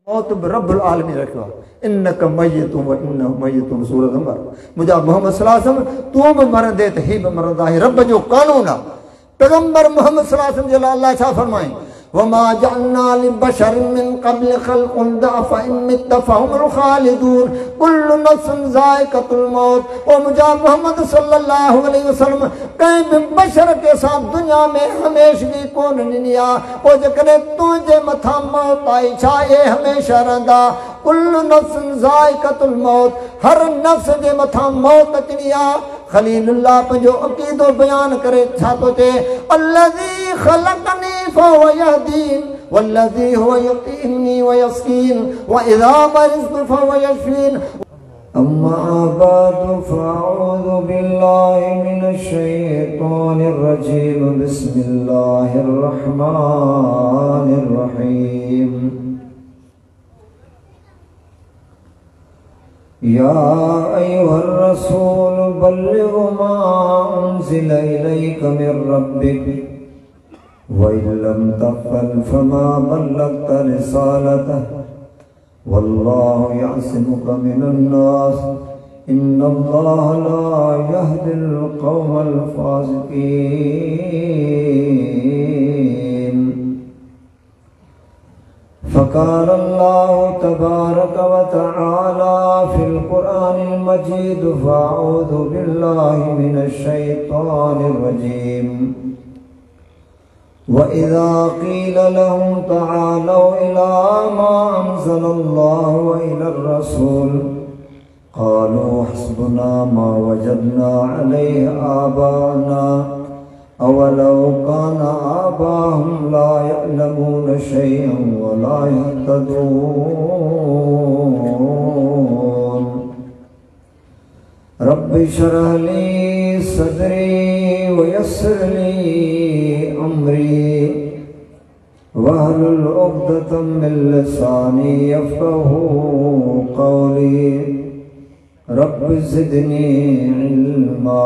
मौत रब्बुल आलमीन रखवा इन्नक मय्यतुन व इन्नहु मय्यतुन सूरत नंबर मुजा मोहम्मद सल्लल्लाहु अलैहि वसल्लम तू भी मरंदे त ही भी मरंदा है रब जो कानून है पैगंबर मोहम्मद सल्लल्लाहु अलैहि वसल्लम जो अल्लाह छा फरमाए वमा जअलना लिबशरिन मिन क़ब्ल खल्क़ुन दअफ़ा इन मित फहुमुल खालिदून कुल्लु नफ्सिन ज़ाइक़तुल मौत। ओ मुजा मोहम्मद सल्लल्लाहु अलैहि वसल्लम कहीं भी बशर के साथ दुनिया में हमेशगी कोन निनिया ओ जकने तुझे मथा मौत आई छा ये हमेशा रहंदा कुल्लु नफ्सिन ज़ाइक़तुल मौत हर नफ्स जे मथा मौत अचनिया। खलीलुल्लाह पंजो अकीदो बयान करे छा तो चे अल्लज़ी खलक़नी फहुव यहदीन वल्लज़ी हुवा युतीनी व यस्कीन व इज़ा मरिज़्तु फहुव यशफीन। अम्मा बअदु फ़अऊज़ु बिल्लाहि मिनश शैतानिर रजीम बिस्मिल्लाहिर रहमानिर रहीम। या अय्युहर रसूल बल्लिग़ मा उन्ज़िला इलैका मिर रब्बिक व इन लम तफ़अल फमा बल्लग़्ता रिसालतह वल्लाहु यअसिमुका मिनन नास इन्नल्लाहा ला यहदिल क़ौमल फ़ासिक़ीन। फ़क़ाल अल्लाहु तबारक व तआला फ़िल क़ुरआनिल मजीद फ़अऊज़ु बिल्लाहि मिनश शैतानिर रजीम। व इज़ा क़ील लहुम तआलौ इला मा अंज़लल्लाहु व इलर रसूल क़ालू हस्बुना मा वजदना अलैहि आबाअना अवलौ काना आबाहुम ला यअलमून शैअन व ला यहतदून। रब्बि इश्रह ली सदरी व यस्सिर ली अमरी वहलुल उक़दतम मिन लिसानी यफ़क़हू क़ौली रब्बि ज़िदनी इल्मा।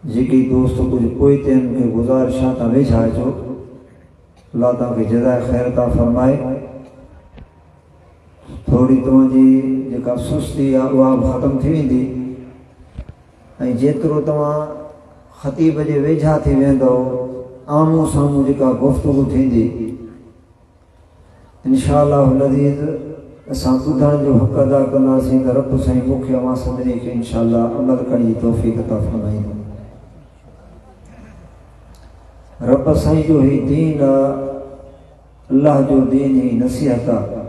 जेकी दोस्त कुछ पोइते के गुज़ारिशां तां वेझा अचो अल्लाह तव्हांखे जज़ाए ख़ैर ता फरमाए। थोड़ी तव्हांजी जेका सुस्ती आहे उहा ख़तमु थी वेंदी ऐं जेतिरो तव्हां ख़तीब जे वेझा थी वेंदव आम्हूं साम्हूं जेका गुफ़्तगू थींदी इंशाअल्लाह लज़ीज़ असां ॿुधण जो हक़ अदा कंदासीं त रब साईं मूंखे अवां सभिनी खे इंशाअल्लाह अमल करण जी तौफ़ीक़ अता फ़रमाईंदो। रब साईं जो ही दीन आहे अल्लाह जो दीन ही नसीहत आहे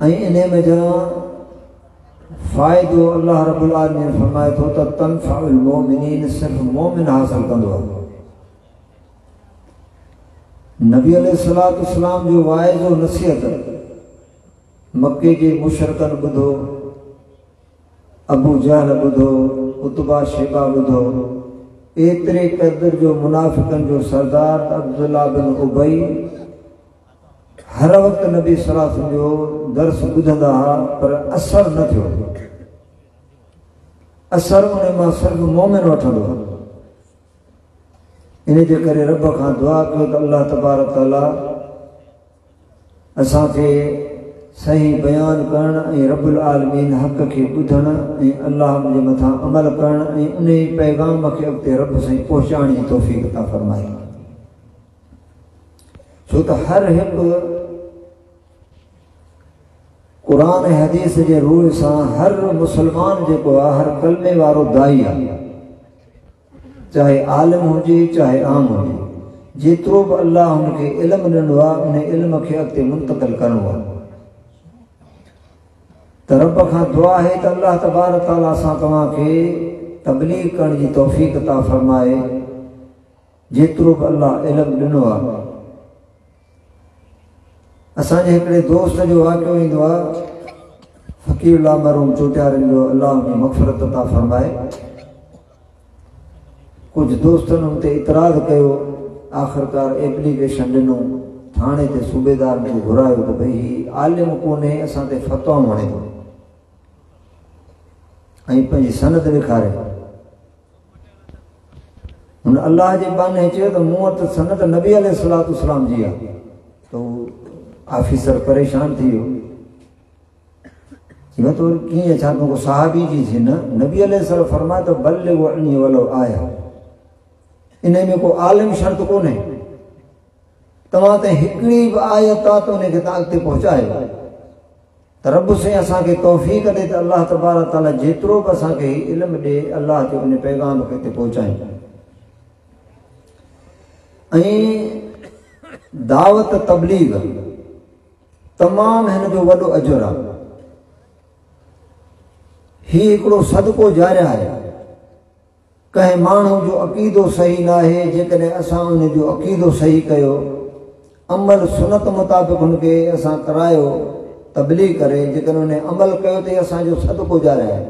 ऐं इन में जा फ़ाइदो अल्लाह रब्बुल आलमीन फरमाए थो त तनफ़उल मोमिनीन सिर्फ़ मोमिन हासिल कंदो आहे। नबी अलैहिस्सलातु वस्सलाम जो वाइज़ो नसीहत मक्के के मुशरिकन ॿुधो अबू जहल ॿुधो उतबा शेबा ॿुधो एतिरे क़दर जो मुनाफ़िक़न जो सरदार अब्दुल्ला बिन उबई हर वक्त नबी सल्लल्लाहु अलैहि वसल्लम जो दर्स ॿुधंदा हुआ पर असर न थियो। असर उन मां सिर्फ़ मोमिन वठंदो। इन जे करे रब खां दुआ कयो त अल्लाह तबारक तआला असांखे सही बयान करण ऐं रब्बुल आलमीन हक़ खे ॿुधण ऐं अल्लाह जे मथां अमल करण ऐं उन पैगाम खे अॻिते रब साईं पहुचाइण जी तौफ़ीक़ अता फ़रमाए। छो त हर हिकु क़ुरान ऐं हदीस जे रूह सां हर मुसलमान जेको आहे हर कलमे वारो दाई आहे चाहे आलिम हुजे चाहे आम हुजे जेतिरो बि अल्लाह हुनखे इल्मु ॾिनो आहे उन इल्म खे अॻिते मुंतक़िल करिणो आहे। त रब खां दुआ आहे त अल्लाह तबारक तआला सां तव्हांखे तबलीग करण जी तौफ़ीक़ अता फ़रमाए जेतिरो बि अल्लाह इल्मु ॾिनो आहे। असांजे हिकिड़े दोस्त जो वाक़ियो ईंदो आहे फ़क़ीरुल्लाह मरहूम चोटियारनि जो अल्लाह उनजी मग़फ़िरत अता फ़रमाए। कुछ दोस्तनि उन ते इतराज़ कयो आख़िरकार एप्लीकेशन ॾिनो थाणे ते सूबेदार खे घुरायो त भई ही आलिम कोन्हे असां ते फ़तवाऊं हणे थो ऐं पंहिंजी सनद ॾेखारे हुन अल्लाह जे बाने चयो त मूं वटि सनत नबी अलैहिस्सलाम जी आहे। त ऑफिसर परेशान थी वियो, तो कीअं छा को सहाबी जी थी न, नबी अलैहिस्सलाम फरमाए तो बल्लिगु अन्नी वलो आया, इन में को आलिम शर्त कोन्हे, तव्हां ते हिकिड़ी बि आयत आहे त उनखे तव्हां अॻिते पहुचायो। त रब से असांखे तौफ़ीक़ ॾे त अल्लाह तबारक ताला जेतिरो बि असांखे इल्मु ॾे अल्लाह जे उन पैगाम खे हिते पहुचायूं। ऐं दावत तबलीग तमामु हिन जो वॾो अजुर आहे। ही हिकिड़ो सदको जारिया आहे। कंहिं माण्हू जो अक़ीदो सही न आहे, जेकॾहिं असां उन जो अक़ीदो सही कयो, अमल सुनत मुताबिक़ हुनखे असां करायो तबलीग करे, जेकॾहिं उन अमल कयो त असांजो सदको जारिया आहे।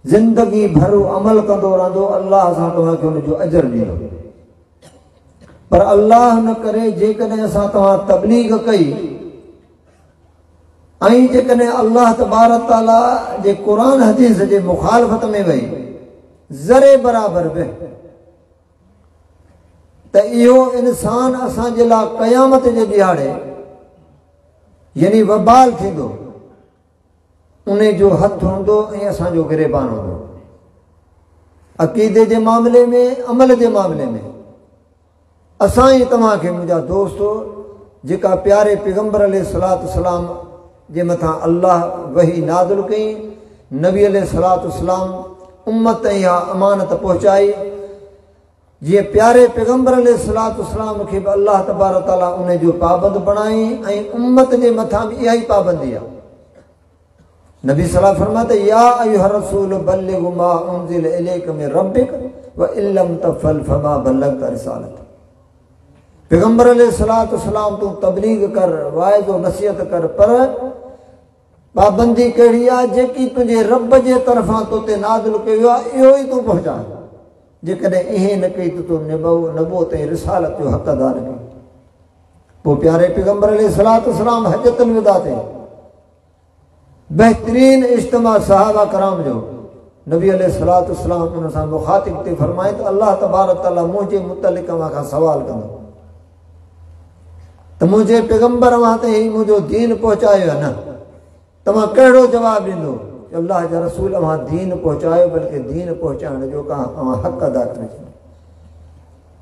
ज़िंदगी भर अमल कंदो रहंदो, अल्लाह असां तव्हांखे हुनजो अजर ॾींदो। पर अल्लाह न करे जेकॾहिं असां तव्हां तबलीग कई ऐं जेकॾहिं अल्लाह तबारक ताला जे क़ुर हदीस जे मुखालफ़त में वई ज़रे बराबर बि, त इहो इंसान असांजे लाइ क़यामत जे ॾियारे यानी वबाल थींदो, उन जो हथ हूंदो ऐं असांजो गिरेबान हूंदो। अक़ीदे जे मामले में, अमल जे मामले में असां ई तव्हांखे मुंहिंजा दोस्तो जेका प्यारे पैगंबर अलैहिस्सलाम जे मथां अल्लाह वही नाज़िल कई, नबी अलैहिस्सलाम उम्मत इहा अमानत पहुचाई। जीअं प्यारे पैगंबर अलैहिस्सलाम खे बि अल्लाह तबारक ताला उन जो पाबंद बणाई ऐं उम्मत जे मथां बि इहा ई पाबंदी आहे। नबी सलाह फरमाते या अय्युहा रसूल बल्लिग मा उनज़िल इलैका मिन रब्बिक व इल्लम तफअल फमा बल्लगत रिसालत। पैगंबर अलैहिस्सलाम तूं तबलीग कर, वाइदो नसीहत कर, पर पाबंदी कहिड़ी आहे? जेकी तुंहिंजे रब जे तरफ़ां तो ते नाज़िल कयो आहे इहो ई तूं पहुचा। जेकॾहिं इहे न कई त तूं नबूवत ऐं रिसालत जो हक़दार आहीं। पोइ प्यारे पैगंबर अलैहिस्सलाम हजतुल विदा ते बहितरीन इज्तिमा सहाबा कराम जो नबी अलैहिस्सलाम उन सां मुखातिब ते फरमाए त अल्लाह तबारक ताला मुंहिंजे मुतलिक़ मां खां सवाल कंदो त मुंहिंजे पैगंबर मां ते ही मुंहिंजो दीन पहुचायो आहे न, तव्हां कहिड़ो जवाबु ॾींदो? अल्लाह जा रसूल अव्हां दीन पहुचायो, बल्कि दीन पहुचाइण जो का अव्हां हक़ अदा करे छॾियो।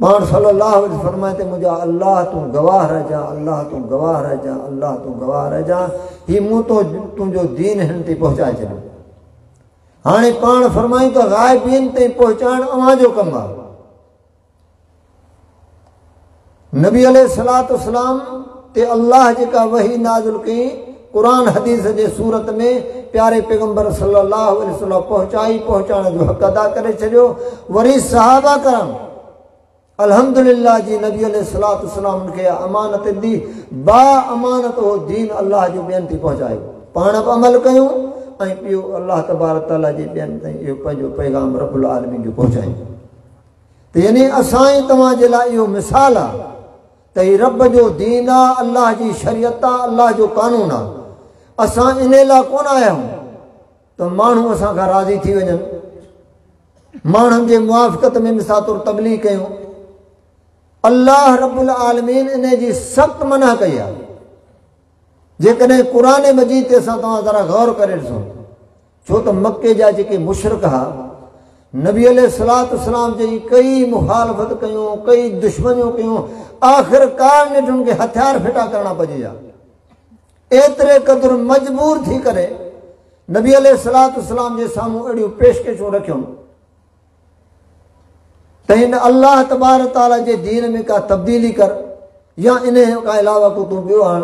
पाण सल्लल्लाहु अलैहि वसल्लम फरमाए त मुंहिंजा अल्लाह तूं गवाह रहिजां, अल्लाह तूं गवाह रहिजां, अल्लाह तूं गवाह रहिजां, ही मूं तो तुंहिंजो दीन हिन ते पहुचाए छॾियो। हाणे पाण फरमायूं त ग़ाइबीन ताईं पहुचाइण अव्हां जो कमु आहे। नबी अलैहिस्सलाम ते अल्लाह जेका वही नाज़िल कई क़ुर हदीस जे सूरत में प्यारे पैगंबर सल्लल्लाहु अलैहि वसल्लम पहुचाइण जो हक़ अदा करे छॾियो। वरी सहाबा कराम अल्हम्दुलिल्लाह जी नबी अलैहिस्सलाम खे अमानत दी, बा अमानत हो दीन अल्लाह जो ॿियनि ते पहुचायो। पाण बि अमल कयूं ऐं ॿियो अल्लाह तबारक ताला जे ॿियनि ताईं इहो पंहिंजो पैगाम रब्बुल आलमीन जो पहुचायूं। त यानी असां ई तव्हांजे लाइ इहो मिसाल आहे त ही रब जो दीन आहे, अल्लाह जी शरीयत आहे, अल्लाह जो कानून आहे। असां इन लाइ कोन आया आहियूं त माण्हू असां खां राज़ी थी वञनि, माण्हुनि जे मुआफ़क़त में मिसाल तौरु तबलीग कयूं। अल्लाह रब्बुल आलमीन इन जी सख़्त मना कई आहे। जेकॾहिं क़ुर मजीद ते असां तव्हां ज़रा गौर करे ॾिसो, छो त मके जा जेके मुशरिक हुआ नबी अलैहिस्सलाम जी कई मुखालफ़त कयूं, कई दुश्मनियूं कयूं, आख़िरकार ने उनखे हथियार फिटा करणा पइजी विया। एतिरे क़दुरु मजबूर थी करे नबी अलैहिस्सलाम जे साम्हूं अहिड़ियूं पेशकशूं रखियूं त हिन अल्लाह तबारक ताला जे दीन में का तब्दीली कर या इन खां अलावा को तूं ॿियो आण।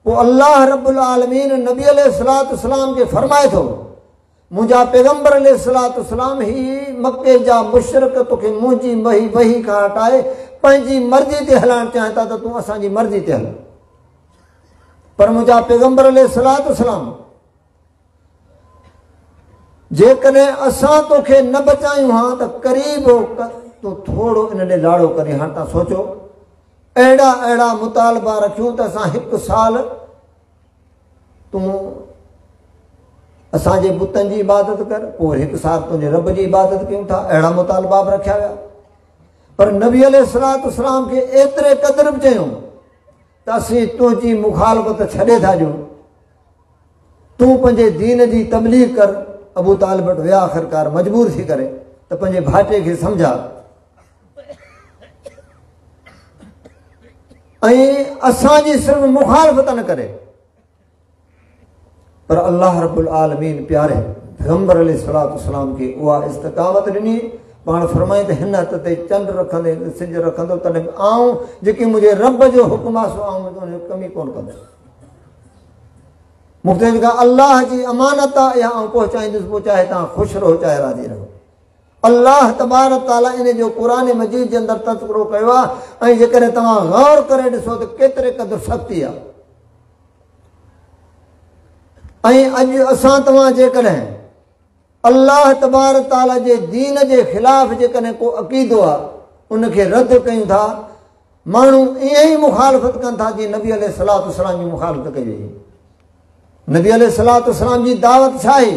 पोइ अल्लाह रब्बुल आलमीन नबी अलैहिस्सलाम खे फरमाए थो, मुंहिंजा पैगंबर अलैहिस्सलाम ही मके जा मुशरिक तोखे मुंहिंजी वही खां हटाए पंहिंजी मर्ज़ी ते हलाइण चाहिनि था त तूं असांजी मर्ज़ी ते हल। पर मुंहिंजा पैगंबर अलैहिस्सलाम जेकॾहिं असां तोखे न बचायूं हा त क़रीब तूं थोरो इन ॾे लाड़ो करे। हाणे तव्हां सोचो, अहिड़ा मुतालबा रखियूं त असां हिकु साल तूं असांजे बुतनि जी इबादत कर, पोइ हिकु साल तुंहिंजे रब जी इबादत कयूं था। अहिड़ा मुतालबा बि रखिया विया। पर नबी अलैहिस्सलाम खे एतिरे क़दर बि चयूं त असीं तुंहिंजी मुखालफ़त छॾे था ॾियूं, तूं पंहिंजे दीन जी तबलीग कर। अबू तालिब वटि विया आख़िरकार मजबूर थी करे त पंहिंजे भाइटे खे सम्झा ऐं असांजी सिर्फ़ मुखालफ़त न करे। पर अल्लाह रब्बुल आलमीन प्यारे पैगंबर अलैहिस्सलाम खे उहा इस्तक़ामत ॾिनी। पाण फरमाई त हिन हथ ते चंड रखंदे सिज रखंदो तॾहिं आऊं जेकी मुंहिंजे रब जो हुकुम आहे सो आऊं कमी कोन कंदुसि। मूंखे जेका अल्लाह जी अमानत आहे इहा आऊं पहुचाईंदुसि, पोइ चाहे तव्हां ख़ुशि रहो चाहे राज़ी रहो। अल्लाह तबारक ताला इन जो क़ुरान मजीद जे अंदरि तज़किरो कयो आहे। ऐं जेकॾहिं तव्हां गौर करे ॾिसो त केतिरे क़दुरु सख़्ती आहे। ऐं अॼु असां तव्हां जेकॾहिं अल्लाह तबारक ताला जे दीन जे ख़िलाफ़ जेकॾहिं को अक़ीदो आहे उनखे रद्द कयूं था, माण्हू ईअं ई मुखालफ़त कनि था जीअं नबी अलैहिस्सलाम जी मुखालफ़त कई वई। नबी अलैहिस्सलाम जी दावत छा आहे?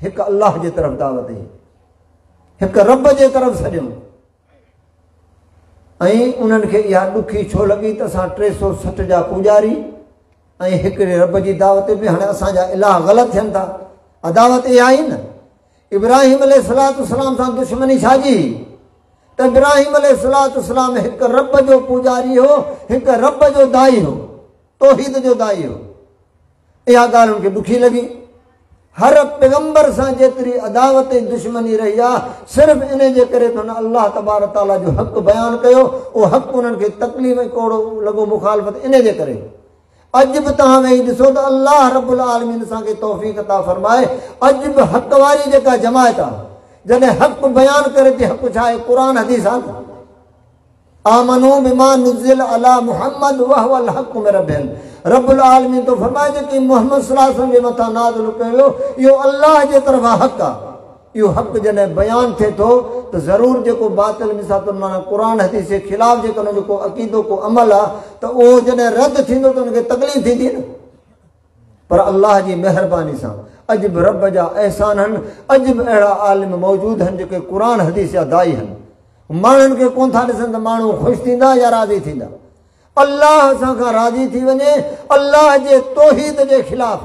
हिकु अल्लाह जे तरफ़ दावत हुई, हिकु रब जे तरफ़ सॼो। ऐं उन्हनि खे इहा ॾुखी छो लॻी त असां 360 जा पूॼारी ऐं हिकिड़े रब जी दावत बि हाणे असांजा इलाह ग़लति थियनि था। अदावत इहा ई न। इब्राहिम अलैहिस्सलाम सां दुश्मनी छाजी त इब्राहिम अलैहिस्सलाम हिकु रब जो पूॼारी हो, हिकु रब जो दाई हो, तौहीद जो दाई हो। इहा ॻाल्हि हुनखे ॾुखी लॻी। हर पैगंबर सां जेतिरी अदावत ऐं दुश्मनी रही आहे सिर्फ़ु इन जे करे त हुन अल्लाह तबारक ताला जो हक़ बयानु कयो। उहो हक़ उन्हनि खे तकलीफ़ ऐं कोड़ो लॻो मुखालफ़त इन जे करे। अॼु बि तव्हां वेही ॾिसो त अल्लाह रब्बुल आलमीन असांखे तौफ़ीक़ अता फ़रमाए। अॼु बि हक़ वारी जेका जमायत आहे जॾहिं हक़ बयानु करे थी, हक़ छा आहे? क़ुरान हदीस आहे। आमनू बिमा नुज़िल अला मुहम्मद व हुवल हक़्क़ु मिन रब्बिहिम। रब्बुल आलमीन तो फरमाए जेकी मुहम्मद सल्लल्लाहु अलैहि वसल्लम जे मथां नाज़िल कयो इहो अल्लाह जे तरफ़ां हक़ आहे। इहो हक़ जॾहिं बयानु थिए थो त ज़रूरु जेको बातिल मिसाल माना क़ुरान हदीस जे ख़िलाफ़ जेको हुनजो को अक़ीदो को अमल आहे त उहो जॾहिं रद्द थींदो त हुनखे तकलीफ़ थींदी न। पर अल्लाह जी महिरबानी सां अॼु बि रब जा अहसान आहिनि। अॼु बि अहिड़ा आलिम मौजूदु आहिनि जेके क़ुरान हदीस जा दाई आहिनि। माण्हुनि खे कोन था ॾिसनि त माण्हू ख़ुशि थींदा या राज़ी थींदा। अल्लाह असां खां राज़ी थी वञे अल्लाह जे तौहीद जे ख़िलाफ़,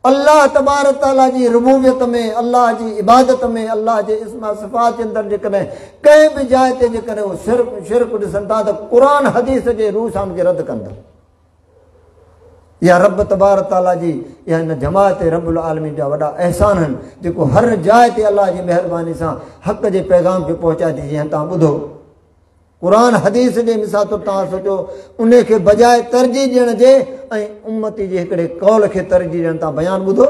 अल्लाह तबारक ताला जी रुबूबियत में, अल्लाह जी इबादत में, अल्लाह जे इस्मा सिफ़ात जे अंदरि जेकॾहिं कंहिं बि जाइ ते जेकॾहिं उहो शिरक ॾिसनि था त क़ुरान हदीस जे रूह सां हुनखे रद्द कंदा। इहा रब तबारक ताला जी इहा हिन जमात ते रब्बुल आलमीन जा वॾा अहसान आहिनि जेको हर जाइ ते अल्लाह जी महिरबानी सां हक़ जे पैगाम खे पहुचाए थी। जीअं तव्हां ॿुधो क़ुरान हदीस जे मिसाल तौरु तव्हां सोचो उन खे बजाए तरजीह ॾियण जे ऐं उम्मती जे हिकिड़े कौल खे तरजीह ॾियण तव्हां बयानु ॿुधो।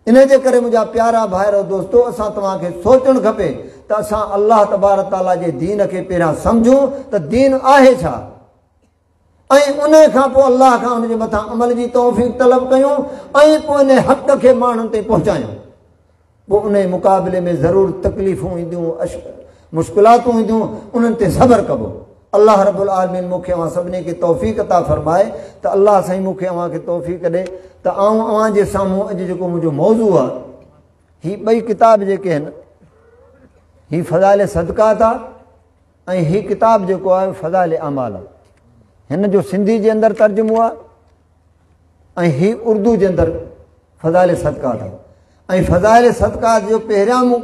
इन जे करे मुंहिंजा प्यारा भाइरो दोस्तो असां तव्हांखे सोचणु खपे त असां अल्लाह तबारक ताला जे दीन खे पहिरियां सम्झूं त दीन आहे छा, ऐं उन खां पोइ अल्लाह खां उनजे मथां अमल जी तौफ़ीक़ तलब कयूं ऐं पोइ इन हक़ खे माण्हुनि ताईं पहुचायूं। पोइ उन मुक़ाबले में ज़रूरु तकलीफ़ूं ईंदियूं, मुश्किलातूं ईंदियूं, उन्हनि ते सब्र कबो। अल्लाह रब्बुल आलमीन मूंखे अवां सभिनी खे तौफ़ीक़ अता फ़रमाए त अल्लाह साईं मूंखे अव्हां खे तौफ़ीक़ ॾे त आऊं अव्हां जे साम्हूं अॼु जेको मुंहिंजो मौज़ू आहे, हीअ ॿई किताब जेके आहिनि, हीअ फ़ज़ाइल सदक़ात आहे ऐं हीअ किताब जेको आहे फ़ज़ाइल अमाल आहे। हिन जो सिंधी जे अंदरि तर्जुमो आहे ऐं हीअ उर्दू जे अंदरि फ़ज़ाइल सदक़ात आहे। ऐं फ़ज़ाइल सदक़ात जो पहिरियां मूं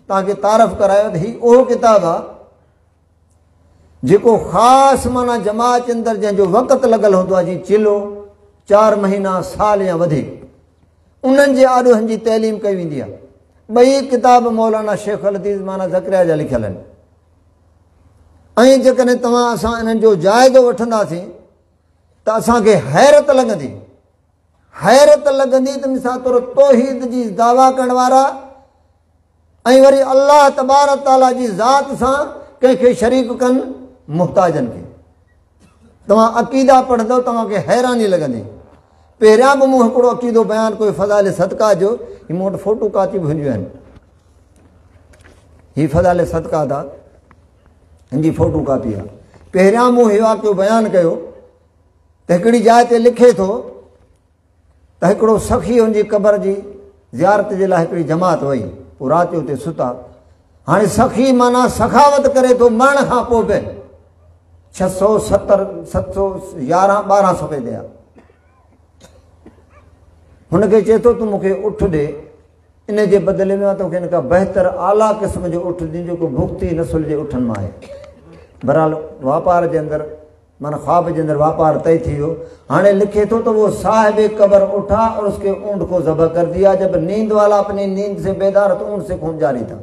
तव्हांखे तारफ़ करायो त हीअ उहो किताबु आहे जेको ख़ासि माना जमात जे अंदरि जंहिंजो वक़्तु लॻल हूंदो आहे, जीअं चिलो 4 महीना साल या वधीक, उन्हनि जे आॾोहनि जी तइलीम कई वेंदी आहे। ॿई किताब मौलाना शेख लतीफ़ माना ज़करिया जा लिखियल आहिनि। ऐं जेकॾहिं तव्हां असां इन्हनि जो जाइज़ो वठंदासीं त असांखे हैरत लॻंदी। हैरत लॻंदी त मिसाल तौरु तौहीद जी दावा करण वारा ऐं वरी अल्लाह तबारक ताला जी ज़ात सां कंहिंखे शरीक कनि मुहताजनि खे। तव्हां अक़ीदा पढ़ंदव तव्हांखे हैरानी लॻंदी। पहिरियां बि मूं हिकिड़ो अक़ीदो बयानु कयो फ़ज़ाइल सदक़ात जो, हीअ मूं वटि फ़ोटो कापी बि हूंदियूं आहिनि। हीअ फ़ज़ाइल सदक़ात आहे, हिनजी फ़ोटो कापी आहे। पहिरियां मूं इहो वाक़ियो बयानु कयो त हिकिड़ी जाइ ते लिखे थो त हिकिड़ो सखी हुनजी क़बर जी ज़ियारत जे लाइ हिकिड़ी जमात वई, पोइ राति जो उते सुता हाणे सखी माना सखावत करे तो मरण खां पोइ बि 670 711 12 सफ़े ते आहे। हुनखे चए थो तूं मूंखे उठ ॾे, इन जे बदिले में तोखे हिन खां बहितर आला क़िस्म जो उठ ॾी जेको भुक्ती नसुल जे उठनि मां आहे। बहरहाल वापार जे अंदरि माना ख्वाब के अंदर व्यापार तय थी वियो। हाणे लिखे तो वो साहिब कब्र उठा और उसके ऊँट को ज़बह कर दिया। जब नींद वाला अपनी नींद से बेदार तो ऊँट से खून जारी था।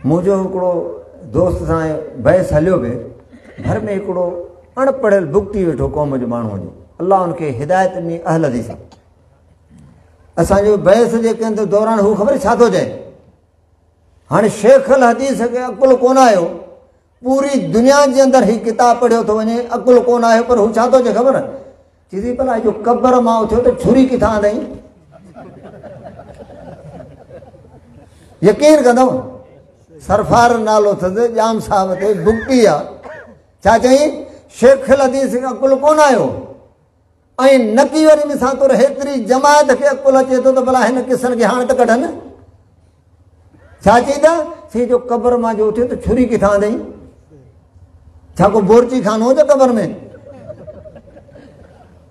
मुझो हिकिड़ो दोस्त सां बहस हलियो पे घर में हिकिड़ो अणपढ़ियल भुगती वेठो क़ौम जो माण्हू हुजे, अल्लाह उनखे हिदायत ॾिनी अहल हदीस। असांजो बहस जे कंदे दौरान हू ख़बर छा थो चए, हाणे शेख अल हदीस खे अकुल कोन आयो, पूरी दुनिया के अंदर ही किताब पढ़ियो तो वने, अकुल कोन आयो, पर हू छा थो चए ख़बर चीज़ी भला जो कब्र मां उथियो तो छुरी किथां आंदई। यकीन कंदव सरफार नालो अथसि जाम साहब ते भुगती आहे। छा चई शेख अल हदीस खे अकुल कोन आयो ऐं नकी वरी मिसां तौर हेतिरी जमात खे अकुल अचे थो त भला हिन किसनि खे हाणे त कढनि। छा चई था सी जो कब्र मां जो उथियो त छुरी किथां आंदई, छा को बोरची खानो हुजे कब्र में।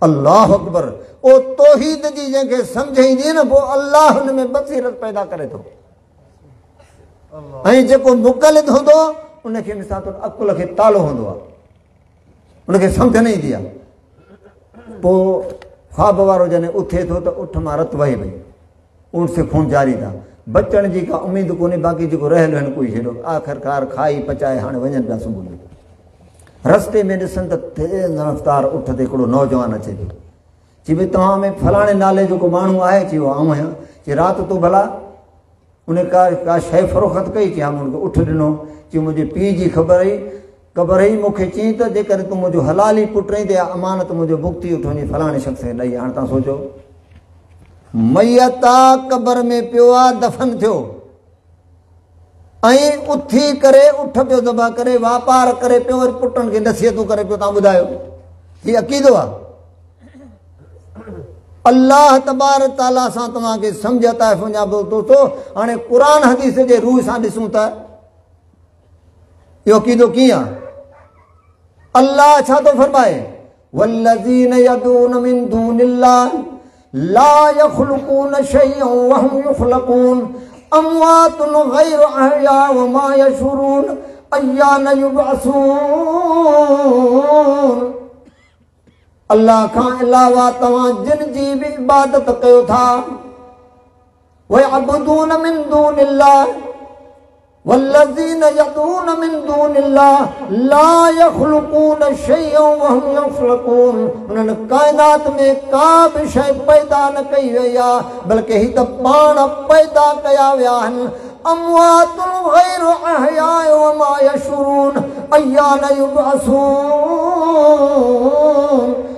अल्लाह अकबर। ओ तौहीद जी जंहिंखे सम्झ ईंदी न पोइ अल्लाह हुन में बसीरत पैदा करे थो। ऐं जेको मुक़लिद हूंदो उनखे मिसां तौर अकुल खे तालो हूंदो आहे, उनखे सम्झ न ईंदी आहे। पोइ ख्वाब वारो जॾहिं उथे थो त उठ मां रत वहे पई, ऊँट से खून जारी था, बचण जी का उम्मीद कोन्हे, बाक़ी जेको रहियल आहिनि कोई छॾो। आख़िरकार खाई पचाए हाणे वञनि पिया सुबुह जो। रस्ते में ॾिसनि त तेज़ रफ़्तार उठ ते हिकिड़ो नौजवान अचे पियो। चई भई तव्हां में फलाणे नाले जो को माण्हू आहे? चयो आऊं आहियां। चई राति तूं भला उन का शइ फ़रोख़्त कई? चई हा, मूं उनखे उठ ॾिनो। चई मुंहिंजे पीउ जी ख़बर ई मूंखे चई त जेकर तूं मुंहिंजो हलाली पुट रही त अमानत मुंहिंजो भुगती उठ वञी फलाणे शख़्स खे ॾेई। हाणे तव्हां सोचो मैयत कब्र में पियो आहे, दफ़न थियो ऐं उथी करे उठ पियो दबा करे वापार करे पियो, वरी पुटनि खे नसीहतूं करे पियो। तव्हां ॿुधायो हीअ अक़ीदो आहे? अल्लाह तबारक ताला सां तव्हांखे सम्झ अता वञा दोस्तो। हाणे क़ुरान हदीस जे रूह सां ॾिसूं त इहो अक़ीदो कीअं आहे? अल्लाह छा थो फरमाए, वल्लज़ीन यदून मिन दूनिल्लाह ला यख़्लुक़ून शैअन वहुम युख़्लक़ून अमवातुन ग़ैरु अहया वमा यशउरून अय्यान युबअसून। अल्लाह खां अलावा तव्हां जिन जी बि इबादत कयो था, वयअबुदून मिन दूनिल्लाह वल्लज़ीन यदून मिन दूनिल्लाह ला यख़्लुक़ून शैअन वहुम युख़्लक़ून। उन्हनि काइनात में का बि शइ पैदा न कई वई आहे, बल्कि ही त पाण पैदा कया विया आहिनि। अमवातुन ग़ैरु अहया वमा यशउरून अय्यान युबअसून।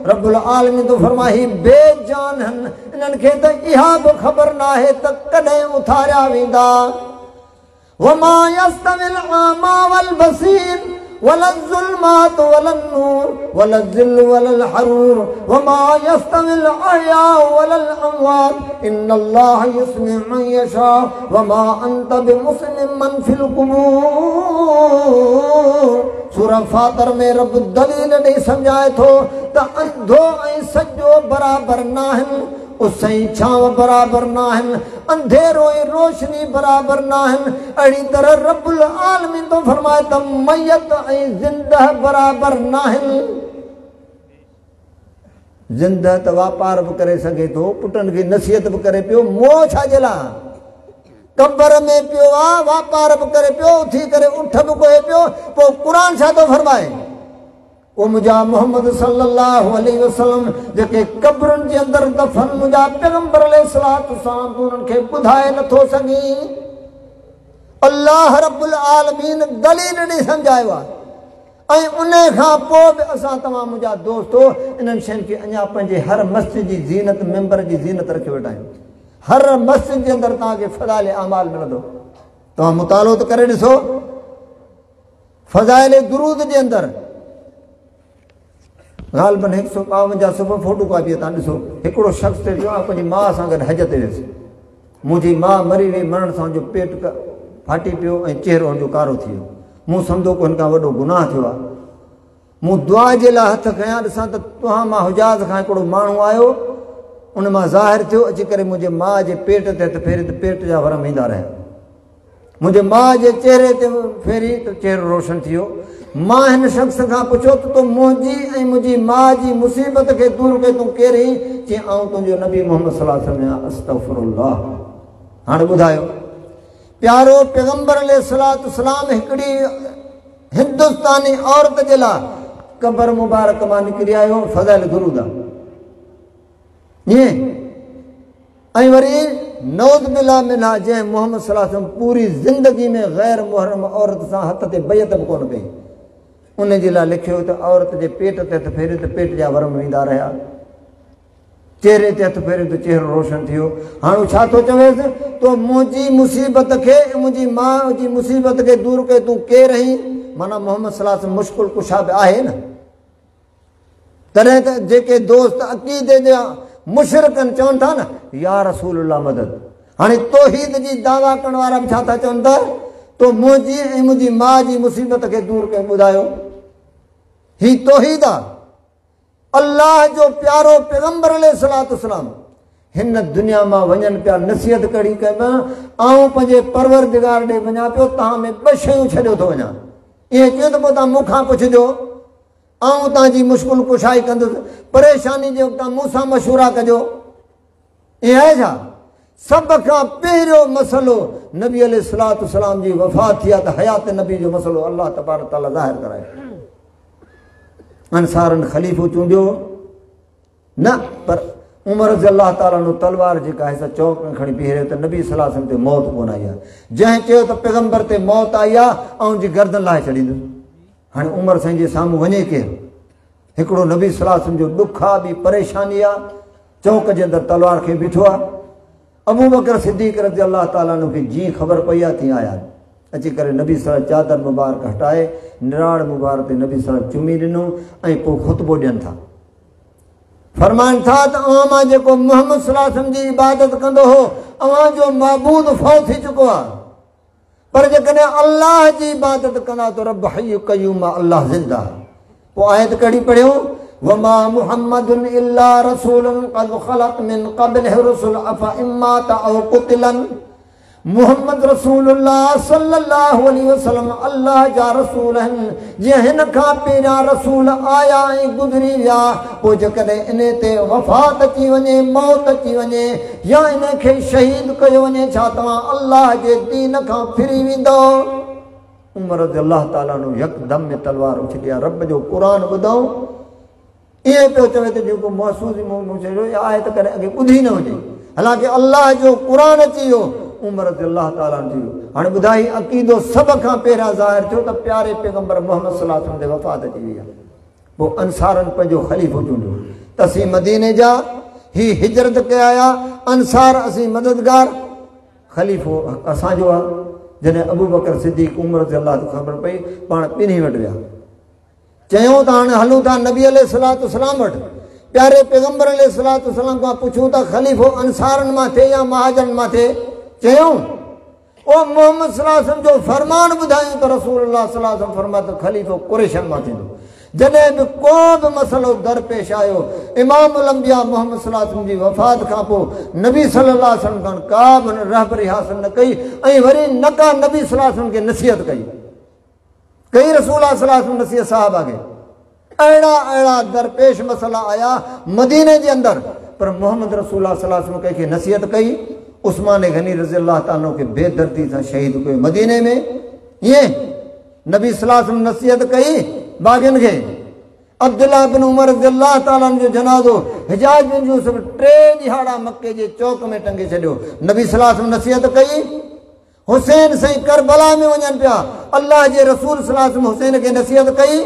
रब्बुल आलमीन तो फरमाई बेजान आहिनि, इन्हनि खे त इहा बि ख़बर नाहे त कॾहिं उथारिया वेंदा। वमा यस्तविल आमा वल बसीर वलज़ुल्मात वलन्नूर वलज़िल्लु वलल हरूर वमा यस्तविल अहया वलल अमवात इन्नल्लाह युस्मिउ मन यशा वमा अंत बिमुस्मिउ मन फिल कुबूर। सूरह फातिर में रब दलील ॾेई सम्झाए थो त अंधो ऐं सॼो बराबरि न आहिनि, उस ऐं छांव बराबरि न आहिनि, अंधेरो ऐं रोशनी बराबरि न आहिनि। अहिड़ी तरह रब्बुल आलमीन तो फरमाए त मैयत ऐं ज़िंदह बराबरि न आहिनि। ज़िंदह त वापार बि करे सघे थो, पुटनि खे नसीहत बि करे पियो, मोह छाजे लाइ? कब्र में पियो आहे, वापार बि करे पियो, उथी करे उठ बि कोहे पियो। पोइ क़ुरान छा थो फरमाए, ओ मुंहिंजा मोहम्मद सल्लल्लाहु अलैहि वसल्लम जेके कब्रुनि जे अंदरि दफ़न मुंहिंजा पैगंबर अलैहिस्सलातु वस्सलाम तूं उन्हनि खे ॿुधाए नथो सघीं। अल्लाह रब्बुल आलमीन दलील ॾेई सम्झायो आहे। ऐं उन खां पोइ बि असां तव्हां मुंहिंजा दोस्तो इन्हनि शयुनि खे अञा पंहिंजे हर मस्जिद जी ज़ीनत, मेंबर जी ज़ीनत रखी वेठा आहियूं। हर मस्जिद जे अंदरि तव्हांखे फ़ज़ाइल अमाल मिलंदो। तव्हां मुतालो त करे ॾिसो, फ़ज़ाइल दुरूद जे अंदरि ग़ालिबन 152 सुफ़ा फोटो कॉपी तव्हां ॾिसो। हिकिड़ो शख़्स ते चयो पंहिंजी माउ सां गॾु हज ते वियुसि, मुझी मां मरी वई, मरण सां जो पेट फाटी पियो ऐं चेहरो जो कारो थी वियो। मूं सम्झो को हिन खां वॾो गुनाह थियो आहे। मूं दुआ जे लाइ हथ खयां, ॾिसां त तव्हां मां हुजाज खां हिकिड़ो माण्हू आयो, उन मां ज़ाहिर थियो, अची करे मुंहिंजे माउ जे पेट ते हथ फेरी त पेट जा वरम ईंदा रहिया। मुंहिंजे माउ जे चेहरे ते फेरी त चेहरो रोशन थी वियो। मां हिन शख़्स खां पुछियो त तूं मुंहिंजी ऐं मुंहिंजी माउ जी मुसीबत खे दूर कई, तूं केरु आहीं? चई आउं तुंहिंजो नबी मोहम्मद सल्लल्लाहु अलैहि वसल्लम। अस्तग़फिरुल्लाह। हाणे ॿुधायो, प्यारो पैगंबर अलैहिस्सलाम हिकिड़ी हिंदुस्तानी औरत जे लाइ क़बर मुबारक मां निकिरी आयो फ़ज़ाइल दुरूद आहे। ईअं ऐं वरी नौज़ बिल्लाह मिन्हा, जंहिं मोहम्मद सल्लल्लाहु अलैहि वसल्लम पूरी ज़िंदगी में ग़ैर मुहर्रम औरत सां हथ ते बैत बि कोन कई, उन जे लाइ लिखियो त औरत जे पेट ते हथ फेरियो त पेट जा वरम वेंदा रहिया, चेहरे ते हथ फेरियो त चेहरो रोशन थी वियो। हाणे छा थो चवेसि? तो मुंहिंजी मुसीबत खे, मुंहिंजी माउ जी मुसीबत खे दूर कई, तूं केरु आहीं? माना मोहम्मद सल्लल्लाहु अलैहि वसल्लम मुश्किल कुशा बि आहे न। तॾहिं त जेके दोस्त अक़ीदे जा मुशरिकनि चवनि था न, या रसूल अल्लाह मदद। हाणे तौहीद जी दावा करण वारा बि छा था चवनि था? तो मुंहिंजी ऐं मुंहिंजी माउ जी मुसीबत खे दूर कयो। ॿुधायो, ही तौहीद आहे। अल्लाह जो प्यारो पैगंबर अलैहिस्सलातु वस्सलाम हिन दुनिया मां वञनि पिया, नसीहत कड़ी कई, आऊं पंहिंजे परवरदिगार ॾे वञा पियो, तव्हां में ॿ शयूं छॾियो थो वञा। ईअं चयो त पोइ तव्हां मूंखां पुछिजो, आऊं तव्हांजी मुश्किल कुशाई कंदुसि, परेशानी जे वक़्तु मूंसां मशवरा कजो। ईअं आहे छा? सभ खां पहिरियों मसइलो नबी अलैहिस्सलातु वस्सलाम जी वफ़ात थी आहे त हयात नबी जो मसइलो अल्लाह तबारक तआला ज़ाहिर कराए। अंसारनि ख़लीफ़ो चूंडियो न, पर उमर रज़ी अल्लाह ताला नो तलवार जेका आहे सा चौक में खणी बीहे त नबी सल्लल्लाहु अलैहि वसल्लम ते मौत कोन आई आहे। जंहिं चयो त पैगंबर ते मौत आई आहे, ऐं जी गर्दन लाहे छॾींदुसि। हाणे उमर साईं जे साम्हूं वञे केरु? हिकिड़ो नबी सल्लल्लाहु अलैहि वसल्लम जो ॾुख आहे, ॿी परेशानी आहे, चौक जे अंदरि तलवार खे बीठो आहे। अबू बकर सिद्दीक़ रज़ी अल्लाह ताला नो खे जीअं ख़बर पई आहे तीअं आया, अची करे नबी सल्लल्लाहु अलैहि वसल्लम चादर मुबारक हटाए निराड़ मुबारक ते नबी सल्लल्लाहु अलैहि वसल्लम चुमी ॾिनो ऐं पोइ ख़ुतबो ॾियनि था। फरमाइनि था त अवां मां जेको मोहम्मद सल्लल्लाहु अलैहि वसल्लम जी इबादत कंदो हो, अवां जो माबूद फ़ौत थी चुको आहे, पर जेकॾहिं अल्लाह जी इबादत कंदा त रब हय्यु क़य्यूम, अल्लाह ज़िंदा। पोइ आयत कहिड़ी पढ़ियो? वमा मुहम्मदुन इल्ला रसूलुन क़द ख़लत मिन क़ब्लिहि रुसुल अफ़ा इम्मा तअ क़ुतिलन। मुहम्मद रसूलुल्लाह सल्लल्लाहु अलैहि वसल्लम अल्लाह जा रसूल आहिनि, जीअं हिन खां पहिरियां रसूल आया ऐं गुज़री विया, पोइ जेकॾहिं इन ते वफ़ात अची वञे, मौत अची वञे, या इन खे शहीद कयो वञे, छा तव्हां अल्लाह जे दीन खां फिरी वेंदो? उमर रज़ी अल्लाह ताला नो यकदम में तलवार उछली आहे। रब जो क़ुर ॿुधऊं, ईअं पियो चवे त जेको महसूस आहे त कॾहिं अॻे ॿुधी न हुजे, हालांकि अल्लाह जो क़ुर अची वियो, उमर रज़ी अल्लाह ताला थी वियो। हाणे ॿुधाई अक़ीदो सभ खां पहिरियां ज़ाहिर थियो त प्यारे पैगंबर मोहम्मद सल्लल्लाहु अलैहि वसल्लम ते वफ़ात अची वई आहे। पोइ अंसारनि पंहिंजो ख़लीफ़ो चूंडियो त असीं मदीने जा, ही हिजरत कया आया अंसार, असीं मददगार, ख़लीफ़ो असांजो आहे। जॾहिं अबू बकर सिद्दीक़ उमर रज़ी अल्लाह खे ख़बर पई, पाण ॿिन्ही वटि विया, चयूं त हाणे हलूं था नबी अलैहिस्सलातु वस्सलाम वटि, प्यारे पैगंबर अलैहिस्सलातु वस्सलाम खां पुछूं था ख़लीफ़ो अंसारनि मां थिए या महाजरनि मां थिए? चयूं ओ मोहम्मद सल्लल्लाहु अलैहि वसल्लम जो फरमान ॿुधायूं त रसूलुल्लाह सल्लल्लाहु अलैहि वसल्लम फरमायो त ख़लीफ़ो कुरैशनि मां थींदो। जॾहिं बि को बि मसइलो दरपेश आयो, इमामुल अंबिया मोहम्मद सल्लल्लाहु अलैहि वसल्लम जी वफ़ात खां पोइ नबी सल्लल्लाहु अलैहि वसल्लम खां का बि रहबरी हासिल न कई, ऐं वरी न का नबी सल्लल्लाहु अलैहि वसल्लम खे नसीहत कई रसूल सल्लल्लाहु अलैहि वसल्लम नसीहत साहबा खे। अहिड़ा अहिड़ा दरपेश मसइला आया मदीने जे अंदरि, पर मोहम्मद रसूल सल्लल्लाहु अलैहि वसल्लम कंहिंखे नसीहत कई? उस्मान गनी रज़ी अल्लाह ताला खे बेदर्दी सां शहीद कयो मदीने में। ईअं नबी सल्लल्लाहु अलैहि वसल्लम नसीहत कई बाग़ियुनि खे। अब्दुल्लाह बिन उमर रज़ी अल्लाह ताला जो जनाज़ो हिजाज बिन यूसुफ 3 ॾिहाड़ा मके जे चौक में टंगे छॾियो, नबी सल्लल्लाहु अलैहि वसल्लम नसीहत कई। हुसैन साईं करबला में वञनि पिया, अल्लाह जे रसूल सल्लल्लाहु अलैहि वसल्लम हुसैन खे नसीहत कई।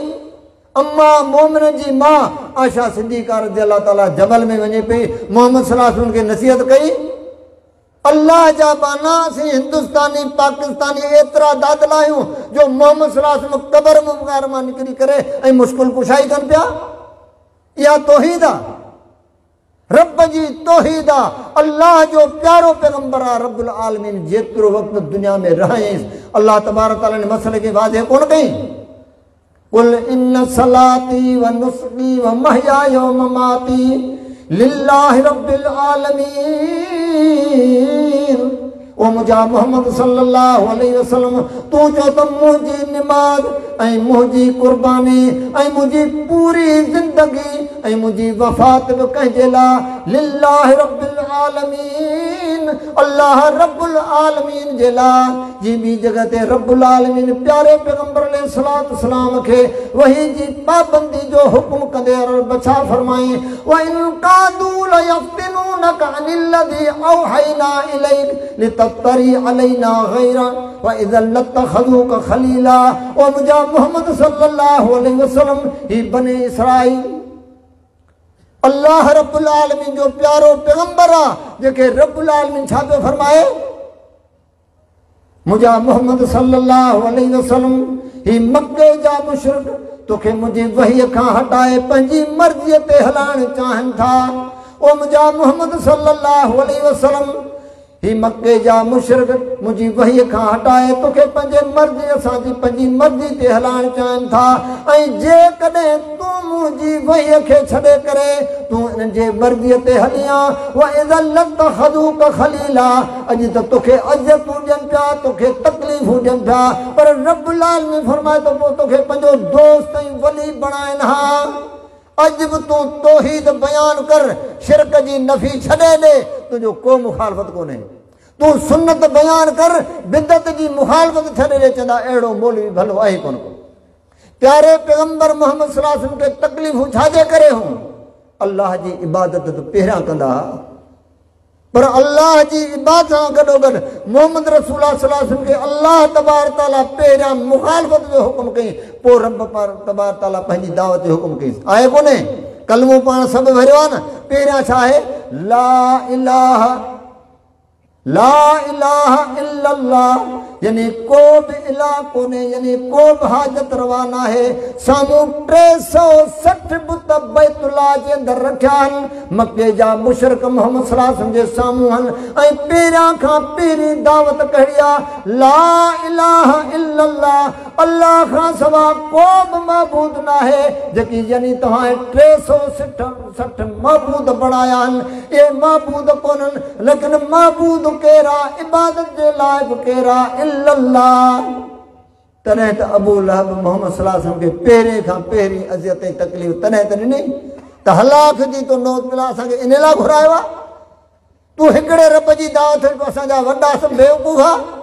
अम्मा मोमिननि जी मां आयशा सिद्दीक़ा रज़ी अल्लाह ताला जबल में वञे पई, मोहम्मद सल्लल्लाहु अलैहि वसल्लम खे नसीहत कई। अल्लाह जा बाना असीं हिंदुस्तानी पाकिस्तानी एतिरा दादला आहियूं जो मोहम्मद सल्लल्लाहु अलैहि वसल्लम क़बर मुबारक मां निकिरी करे ऐं मुश्किल कुशाई कनि पिया। इहा तौहीद आहे। रब जी तौहीद आ, अल्लाह जो प्यारो पैगंबर आ रब्बुल आलमीन जेतिरो वक्त दुनिया में रहिस अल्लाह तबारक तआला ने मसले के वाज़े कोन कई कुल इन सलाती व नुस्की व महयाय व ममाती लिल्लाहि रब्बिल आलमीन। ओ मुझा मोहम्मद सल्लल्लाहु अलैहि वसल्लम तू जो तो मुझी नमाज ऐ मुझी कुर्बानी ऐ मुझी पूरी जिंदगी ऐ मुझी वफात भी कहजेला लिल्लाहि रब्बिल आलमीन अल्लाह रब्बुल आलमीन जेला जी बी जगह ते रब्बुल आलमीन प्यारे पैगंबर अलैहिस्सलातु वस्सलाम के वही जी पाबंदी जो हुक्म कंदे रब छा फरमाई व इन कादू ला यफ्तिनूनका अनिल्लज़ी औहैना इलैक लितफ्तरी अलैना गैरा व इज़ा लत्तखज़ूका खलीला। ओ मुझा मोहम्मद सल्लल्लाहु अलैहि वसल्लम ही बने इसराइल अल्लाह रब्बुल आलमीन जो प्यारो पैगंबर आ जेके रब्बुल आलमीन छा पे फरमाए मुझा मोहम्मद सल्लल्लाहु अलैहि वसल्लम ही मक्के जा मुशरिक तोखे मुझी वही खां हटाए पंहिंजी मर्ज़ीअ ते हलाइण चाहिनि था। ओ मुझा मोहम्मद सल्लल्लाहु अलैहि वसल्लम ही मक्के जा मुशरिक मुझी वही खां हटाए तोखे पंहिंजे मर्ज़ी असांजी पंहिंजी मर्ज़ी ते हलाइण चाहिनि था ऐं जेकॾहिं तूं मुंहिंजी वही खे छॾे करे तूं इन जे मर्ज़ीअ ते हलियां व इज़ा लत्तखज़ूका खलीला अॼु त तोखे अज़तूं ॾियनि पिया तोखे तकलीफ़ूं ॾियनि पिया पर रब्बुल आलमीन फरमाए थो पोइ तोखे पंहिंजो दोस्त ऐं वली बणाइनि हा। अज भी तू तौहीद बयान कर शिरक जी नफी छॾे ॾे तुझो को मुखालफत कोन्हे तू सुन्नत बयान कर बिदत जी मुखालफत छॾे ॾे चवंदा अहिड़ो मौलवी भलो आहे कोन को। प्यारे पैगंबर मोहम्मद सल्लल्लाहु अलैहि वसल्लम खे तकलीफ़ूं छाजे करे हूं अल्लाह जी इबादत तो पहिरियां कंदा पर अल्लाह जी इबादत सां गॾोगॾु मोहम्मद रसूलुल्लाह सल्लल्लाहु अलैहि वसल्लम खे अल्लाह तबारक तआला पहिरियां मुखालफत जो हुक्म कई पोइ रब तबारक तआला पंहिंजी दावत जो हुक्म कई आहे कोन्हे कलमो पाण सभु भरियो आहे न पहिरियां छा आहे ला इलाहा इल्लल्लाह यानी को भी इलाह कोने यानी को भी हाजत रवा ना है सामू 360 बुत बैतुल्लाह जे अंदर रखियान मक्के जा मुशरिक मोहम्मद सल्लल्लाहु अलैहि वसल्लम जे सामू हन ऐ पहिरियां खां पहिरीं दावत कहिया ला इलाहा इल्लल्लाह अल्लाह खां सवा को भी माबूद ना है जेकी यानी तहां 360 माबूद बनाया हन ये माबूद कोनन लेकिन माबूद केरा इबादत जे लायक केरा इल्लल्लाह। तने त अबू लहब मोहम्मद सल्लल्लाहु अलैहि वसल्लम के पहिरे खां पहिरीं अज़ियत ऐं तकलीफ़ तने त ॾिनी त हलाक जी तो नौत मिला असांखे इन लाइ घुरायो आहे तूं हिकिड़े रब जी दावत असांजा वॾा सभु बेवकूफ़ आहे।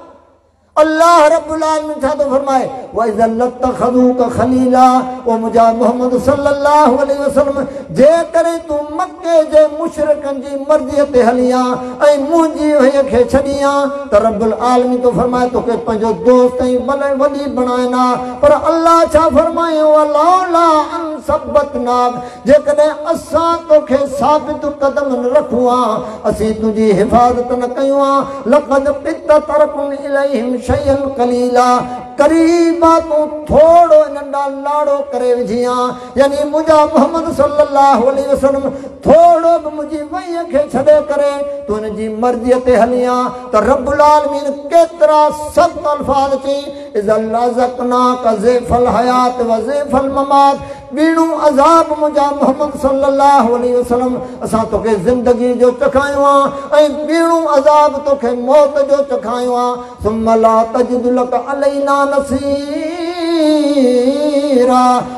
अल्लाह रब्बुल आलमीन छा थो फरमाए व इज़ा लत्तखज़ूका खलीला ओ मुझा मोहम्मद सल्लल्लाहु अलैहि वसल्लम जे करे तूं मक्के जे मुशरिकनि जी मर्ज़ीअ ते हलियां ऐं मुंहिंजी वही खे छॾियां त रब्बुल आलमीन तो फरमाए तोखे पंहिंजो दोस्त ऐं वली बणाइना पर अल्लाह छा फरमायो लौला अन सबतनाक जेकॾहिं असां तोखे साबित कदम न रखूं हा असीं तुंहिंजी हिफ़ाज़त न कयूं हा लक़द क़ित तरकुन इलैहिम शयन कलीला करीबा तू थोड़ो नंढा लाड़ो करे विझिया यानी मुझा मोहम्मद सल्लल्लाहु अलैहि वसल्लम थोड़ो भी मुझी वही खे छॾे करे तू इन जी मर्ज़ीअ ते हलियां त रब्बुल आलमीन केतिरा सख़्त अल्फाज चई इज़ा लज़क़नाका ज़ैफ़ल हयात व ज़ैफ़ल ममात बीणू अज़ाब मुझा मोहम्मद सल्लल्लाहु अलैहि वसल्लम असां तोखे ज़िंदगी जो चखायो आहे ऐं बीणू अज़ाब तोखे मौत जो चखायो आहे सुम्मा ला तजिदु लक अलैना नसीरा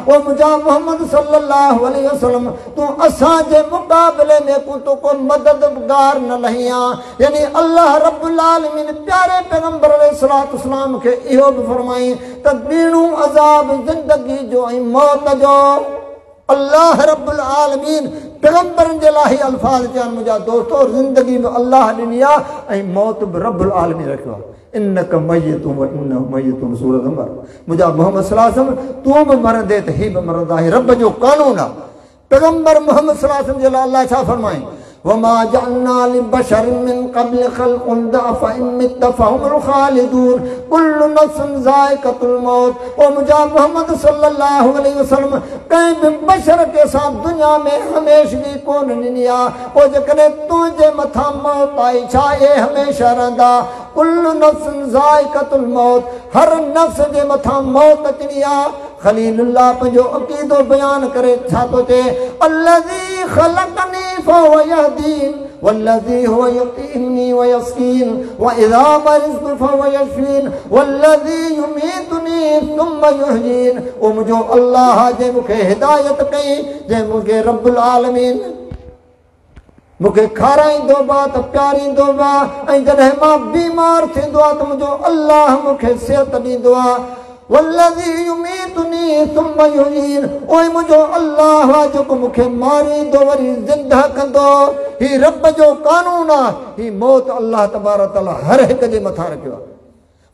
ओ मुझा मोहम्मद सल्लल्लाहु अलैहि वसल्लम तू असांजे मुक़ाबले में तू को मददगार न लहियां यानी अल्लाह रब्बुल आलमीन प्यारे पैगंबर अलैहिस्सलातु वस्सलाम खे इहो बि फरमाई त बीणू अज़ाब ज़िंदगी जो ऐं मौत जो अल्लाह रब्बुल आलमीन पैगंबरनि जे लाइ अल्फाज चवनि मुंहिंजा दोस्तो ज़िंदगी में अल्लाह ॾिनी आहे ऐं मौत बि रब्बुल आलमीन रखियो आहे इन्नक मय्यतुन व इन्नहु मय्यतुन सूरत अंबर मुंहिंजा मोहम्मद सल्लल्लाहु अलैहि वसल्लम तूं बि मरंदे त ही बि मरंदा रब जो कानून आहे पैगंबर मोहम्मद सल्लल्लाहु अलैहि वसल्लम जे लाइ अल्लाह छा फरमाई वमा जअलना लिबशरिन मिन क़ब्ल ख़ल्क़न अफ़इन मित्त फ़हुमुल ख़ालिदून कुल्लु नफ़्सिन ज़ाइक़तुल मौत। ओ मुझा मोहम्मद सल्लल्लाहु अलैहि वसल्लम कंहिं बि बशर के सां दुनिया में हमेशगी कोन ॾिनी आहे। पोइ जेकॾहिं तुंहिंजे मथां मौत आई छा इहे हमेशह रहंदा? कुल्लु नफ़्सिन ज़ाइक़तुल मौत, हर नफ़्स जे मथां मौत अचणी आहे। खलीलुल्लाह पंहिंजो अक़ीदो बयान करे छा थो चए? अल्लज़ी ख़लक़नी फ़हुव यहदीन वल्लज़ी हुव युतीनी व यस्कीन व इज़ा मरिज़्तु फ़हुव यशफ़ीन वल्लज़ी युमीतुनी सुम्मा युहयीन। ओ मुंहिंजो अल्लाह जे मूंखे हिदायत कई, जे मूंखे रब्बुल आलमीन मूंखे खाराईंदो बा त प्यारींदो बा, ऐं जॾहिं मां बीमार थींदो आहे त मुंहिंजो अल्लाह मूंखे सिहत ॾींदो आहे। वल्लज़ी युमीतुनी सुम्मा युहयीन, ओए मुंहिंजो अल्लाह आहे जेको मूंखे मारींदो वरी ज़िंदा कंदो। ही रब जो कानून आहे, ही मौत अल्लाह तबारक तआला हर हिक जे मथां रखियो आहे।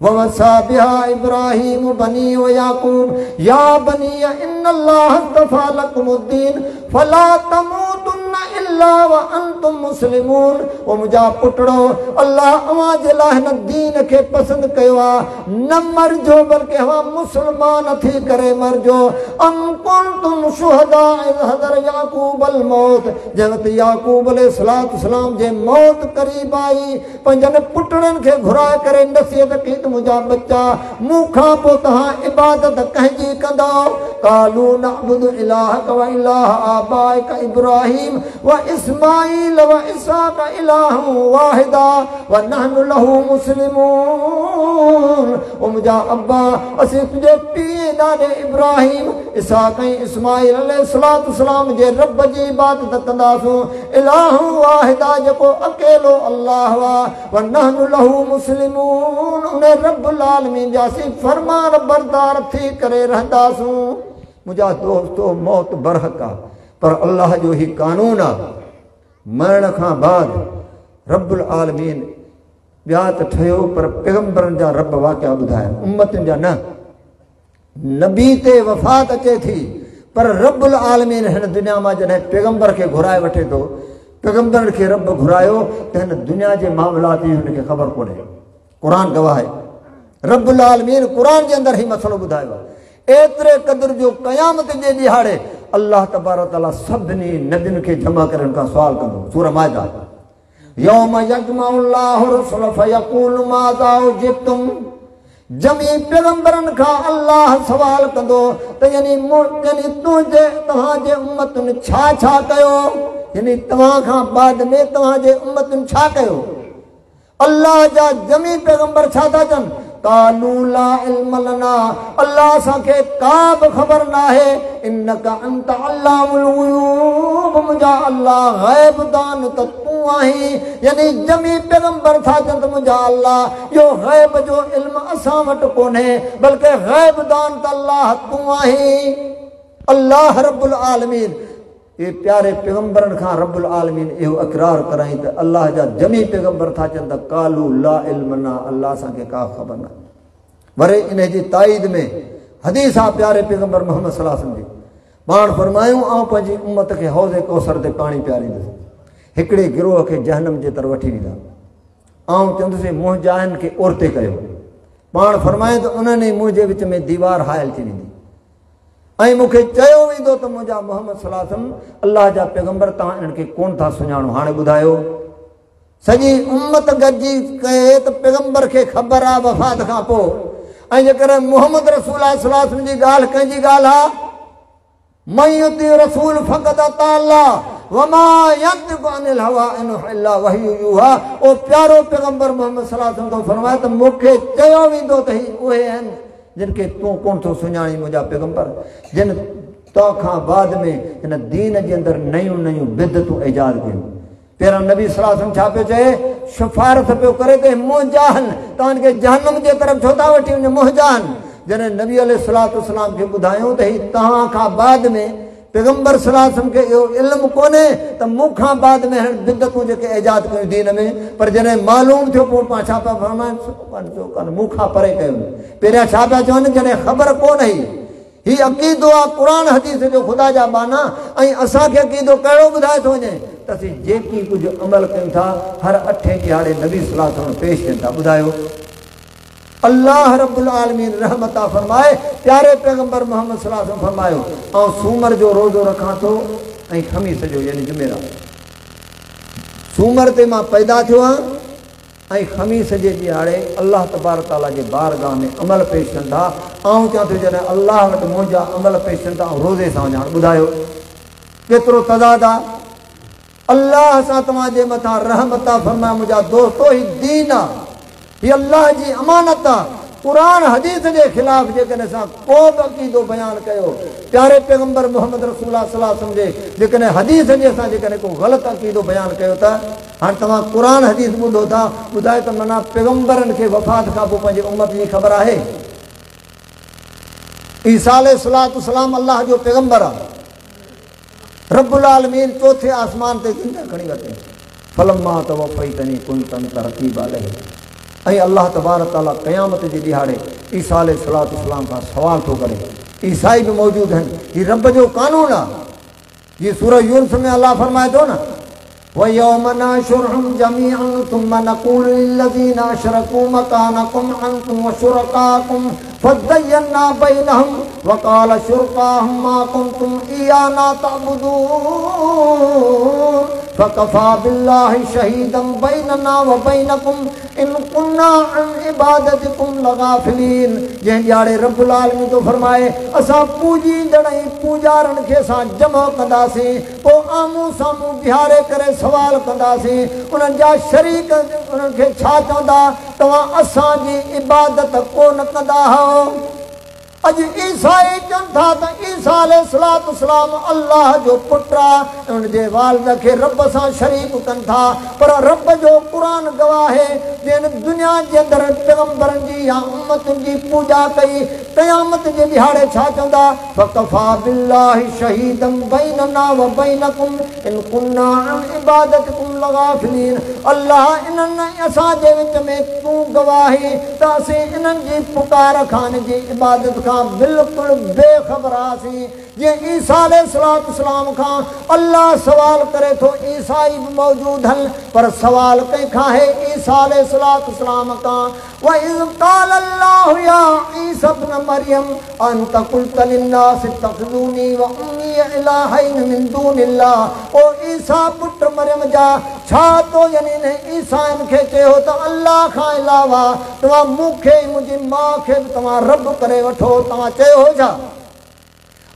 ववसा बिहा इब्राहीम बनी व याकूब या बनी इन्नल्लाह अस्तफ़ा लकुमुद्दीन फला तमूतुन्ना इल्ला व अंतुम मुस्लिमून। ओ मुंहिंजा पुटड़ो, अल्लाह अव्हां जे लाइ हिन दीन खे पसंदि कयो आहे। न मरिजो बल्कि अव्हां मुस्लमान थी करे मरिजो। अम कुंतुम शुहदा इज़ हज़र याकूबल मौत, जंहिं वक़्तु याकूब अलैहिस्सलाम जे मौत क़रीब आई, पंहिंजनि पुटड़नि खे घुराए करे नसीहत कई त मुंहिंजा बच्चा मूंखां पोइ तव्हां इबादत कंहिंजी कंदा? क़ालू नअबुदु इलाहक व इलाह आबाइक इब्राहीम व इस्माईल व इसहाक़ इलाहन वाहिदा व नहनु लहू मुस्लिमून। ओ मुंहिंजा अब्बा, असीं तुंहिंजे पीउ ॾाॾे इब्राहीम, इसहाक़ ऐं इस्माईल अलैहिस्सलाम जे रब जी इबादत कंदासूं। इलाहन वाहिदा, जेको अकेलो अल्लाह आहे। व नहनु लहू मुस्लिमून, उन रब्बुल आलमीन जा असीं फरमान बरदार थी करे रहंदासूं। मुंहिंजा दोस्तो, मौत बरहक आहे, पर अल्लाह जो ही कानून आहे। मरण खां बाद रब्बुल आलमीन ॿिया त ठहियो, पर पैगंबरनि जा रब वाक़िया ॿुधाया, उम्मतुनि जा न। नबी ते वफ़ात अचे थी, पर रब्बुल आलमीन हिन दुनिया मां जॾहिं पैगंबर खे घुराए वठे थो, पैगंबर खे रब घुरायो त हिन दुनिया जे मामलात जी हुनखे ख़बर कोन्हे। क़ुरान गवाह आहे, रब्बुल आलमीन क़ुरान जे अंदरि ही मसलो ॿुधायो आहे। एतिरे क़दुर जो क़यामत जे ॾिहाड़े अल्लाह तबारक तआला सभिनी नबियुनि खे जमा करे हुन खां सुवाल कंदो। सूरह माइदा, यौम यजमउल्लाहु रुसुल फयक़ूलु माज़ा उजिबतुम, जमी पैगंबरनि खां अल्लाह सवाल कंदो त यानी तव्हांजे उम्मतुनि छा छा कयो, यानी तव्हां खां बाद में तव्हांजे उम्मतुनि छा कयो। अल्लाह जा जमी पैगंबर छा था चवनि? क़ालू ला इल्म लना, अल्लाह असांखे का बि ख़बर न आहे। इन्नका अंत अल्लामुल ग़ुयूब, मुंहिंजा अल्लाह ग़ैब दान त तूं आहीं। यानी जमी पैगंबर था चवनि त मुंहिंजा अल्लाह इहो ग़ैब जो इल्म असां वटि कोन्हे, बल्कि ग़ैब दान त अल्लाह तूं आहीं। अल्लाह रब्बुल आलमीन ये प्यारे पैगंबरनि खां रब्बुल आलमीन इहो इक़रार कराई त अल्लाह जा जमी पैगंबर था चवनि त क़ालू ला इल्म लना, अल्लाह असांखे का ख़बर न। वरी इन जी ताईद में हदीस आहे प्यारे पैगंबर मोहम्मद सल्लल्लाहु अलैहि वसल्लम जी। पाण फरमायूं, ऐं पंहिंजी उम्मत खे हौज़े कौसर ते पाणी पियारींदुसि, हिकिड़े गिरोह खे जहन्नम जे तरफ़ वठी वेंदा, ऐं चवंदुसि मुंहुं जाहिन खे औरते कयो। पाण फरमाए त उन्हनि मुंहुं जे विच में दीवार हायल थी वेंदी, ऐं मूंखे चयो वेंदो त मुंहिंजा मोहम्मद सल्लल्लाहु अलैहि वसल्लम अल्लाह जा पैगंबर तव्हां इन्हनि खे कोन था सुञाणो, हाणे ॿुधायो। सॼी उम्मत गॾिजी कहे त पैगंबर खे ख़बर आहे वफ़ात खां पोइ, ऐं जेकर मोहम्मद रसूल सल्लल्लाहु अलैहि वसल्लम जी ॻाल्हि कंहिंजी ॻाल्हि आहे, मन युती रसूल फ़क़द अता अल्लाह वमा यंतिक़ु अनिल हवा इन हुवा इल्ला वहयु यूहा। ओ प्यारो पैगंबर मोहम्मद सल्लल्लाहु अलैहि वसल्लम फरमाए त मूंखे चयो वेंदो त ही उहे आहिनि जिनखे तूं कोन थो सुञाणी, मुंहिंजा पैगंबर जिन तोखां बाद में हिन दीन जे अंदरि नयूं नयूं बिदतूं ईजाद कयूं। पहिरां नबी सल्लल्लाहु अलैहि वसल्लम छा पियो चए? सिफ़ारिश पियो करे त मुंहजाहन, तव्हांखे जहन्नम जे तरफ़ छो था वठी वञो, मुंहजाहन। जॾहिं नबी अलैहिस्सलातु वस्सलाम खे ॿुधायूं त ही तव्हां खां बाद में पैगंबर सल्लल्लाहु अलैहि वसल्लम खे इहो इल्मु कोन्हे त मूंखां बाद में हिन बिदतूं जेके ईजाद कयूं दीन में, पर जॾहिं मालूम थियो पोइ पाण छा पिया फरमाइनि, मूंखां परे कयो। पहिरियां छा पिया चवनि, जॾहिं ख़बर कोन हुई। ही अक़ीदो आहे क़ुरान हदीस जो ख़ुदा जा बाना, ऐं असांखे अक़ीदो कहिड़ो ॿुधाए थो वञे त असीं जेकी कुझु अमल कयूं था हर 8 ॾियारे नबी सल्लल्लाहु अलैहि वसल्लम पेश कनि था। ॿुधायो अल्लाह रब्बुल आलमीन रहमत फरमाए प्यारे पैगंबर मोहम्मद सल्लल्लाहु अलैहि वसल्लम फरमायो ऐं सूमर जो रोज़ो रखां थो ऐं ख़मीस जो यानी जुमेरात। सूमर ते मां पैदा थियो आहियां ऐं ख़मीस जे ॾियारे अल्लाह तबारक ताला जे बारगाह में अमल पेश कनि था। ऐं चवां थो जॾहिं अल्लाह वटि मुंहिंजा अमल पेश कनि था ऐं रोज़े सां वञा। ॿुधायो केतिरो तज़ाद आहे। अल्लाह सां तव्हांजे मथां रहमत फरमाए मुंहिंजा दोस्तो ही दीन आहे, हीअ अल्लाह जी अमानत आहे। क़ुरान हदीस जे ख़िलाफ़ जेकॾहिं असां को बि अक़ीदो बयानु कयो प्यारे पैगंबर मोहम्मद रसूलुल्लाह सल्लल्लाहु अलैहि वसल्लम जे जेकॾहिं हदीस जे असां जेकॾहिं को ग़लति अक़ीदो बयानु कयो त हाणे तव्हां क़ुरान हदीस ॿुधो था ॿुधायो त माना पैगंबरनि खे वफ़ात खां पोइ पंहिंजे उम्मत जी ख़बर आहे। ईसा अलैहिस्सलातु वस्सलाम अल्लाह जो पैगंबर आहे। रब्बुल आलमीन चौथे आसमान ते ज़िंदा खणी वरितईं। फलम्मा तवफ़ैतनी कुंत अंत रक़ीब अलैहि। ऐं अल्लाह तबारक ताला क़यामत जे ॾिहाड़े ईसा अलैहिस्सलातु वस्सलाम खां सवाल थो करे। ईसाई बि मौजूदु आहिनि। हीउ रब जो कानून आहे। जीअं सूरह यूनुस में अल्लाह फरमाए थो न वयौम नहशुरुहुम जमीअन थुम्मा नक़ूलु लिल्लज़ीना अशरकू मकानकुम अंतुम वशुरकाकुम फज़य्यना बैनहुम वक़ाल शुरकाहुम मा कुंतुम इयाना तअबुदून फ़कफ़ा बिल्लाहि शहीदन बैनना व बैनकुम इन कुन्ना अन इबादतिकुम लगाफ़िलीन। जंहिं ॾियारे रब्बुल आलमीन थो फरमाए असां पूजींदड़ ऐं पूजारनि खे असां जमा कंदासीं पोइ आम्हूं साम्हूं बीहारे करे सवाल कंदासीं उन्हनि जा शरीक उन्हनि खे छा चवंदा तव्हां असांजी इबादत कोन कंदा हुओ। अॼु ईसाई चवनि था त ईसा अलैहिस्सलातु वस्सलाम अल्लाह जो पुटु आहे उन जे वालिद खे रब सां शरीक कनि था। पर रब जो क़ुरान गवाह आहे जिन दुनिया जे अंदरि पैगंबरनि जी या उम्मतुनि जी पूॼा कई क़यामत जे ॾिहाड़े छा चवंदा फ़कफ़ा बिल्लाहि शहीदन बैनना व बैनकुम इन कुन्ना अन इबादतिकुम लगाफ़िलीन। अल्लाह इन्हनि असांजे विच में तूं गवाही त असीं इन्हनि जी पुकार खां जी इबादत खां बिल्कुलु बेख़बर आसीं। जीअं ईसा अलैहिस्सलातु वस्सलाम खां अल्लाह सवाल करे थो ईसाई बि मौजूदु आहिनि पर सवाल कंहिंखां आहे ईसा अलैहिस्सलातु वस्सलाम खां वइज़ क़ाल अल्लाहु या ईसा इब्न मरियम अंत क़ुल्त लिन्नासि इत्तख़िज़ूनी व उम्मी इलाहैन मिन दूनिल्लाह। ओ ईसा पुट मरियम जा छा तो यानी ने ईसाइनि खे चयो त अल्लाह खां अलावा तव्हां मूंखे मुंहिंजी माउ खे बि तव्हां रब करे वठो तव्हां चयो हो छा।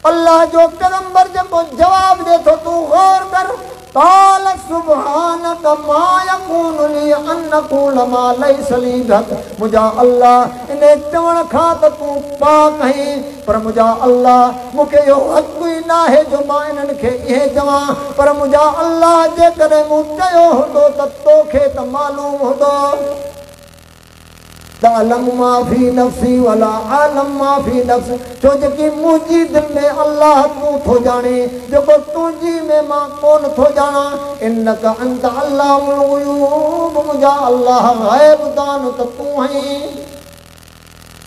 अल्लाह जो पैगंबर जेको जवाब ॾे थो तूं गौर कर क़ाल सुब्हानक मा यकूनु ली अन अक़ूल मा लैस ली बिहक़। मुंहिंजा अल्लाह इन चवण खां त तूं पाक आहीं पर मुंहिंजा अल्लाह मूंखे इहो हक़ ई न आहे जो मां इन्हनि खे इहे चवां पर मुंहिंजा अल्लाह जेकॾहिं मूं चयो हूंदो त तोखे त मालूम हूंदो तालम माफ़ी नफ़्सी वला आलम माफ़ी नफ़्स। छो जेकी मुंहिंजी दिलि में अल्लाह तूं थो ॼाणे जेको तुंहिंजी में मां कोन थो ॼाणा। इन्नक अंत अल्लाहुल ग़ुयूब। मुंहिंजा अल्लाह ग़ैब दान त तूं आहीं।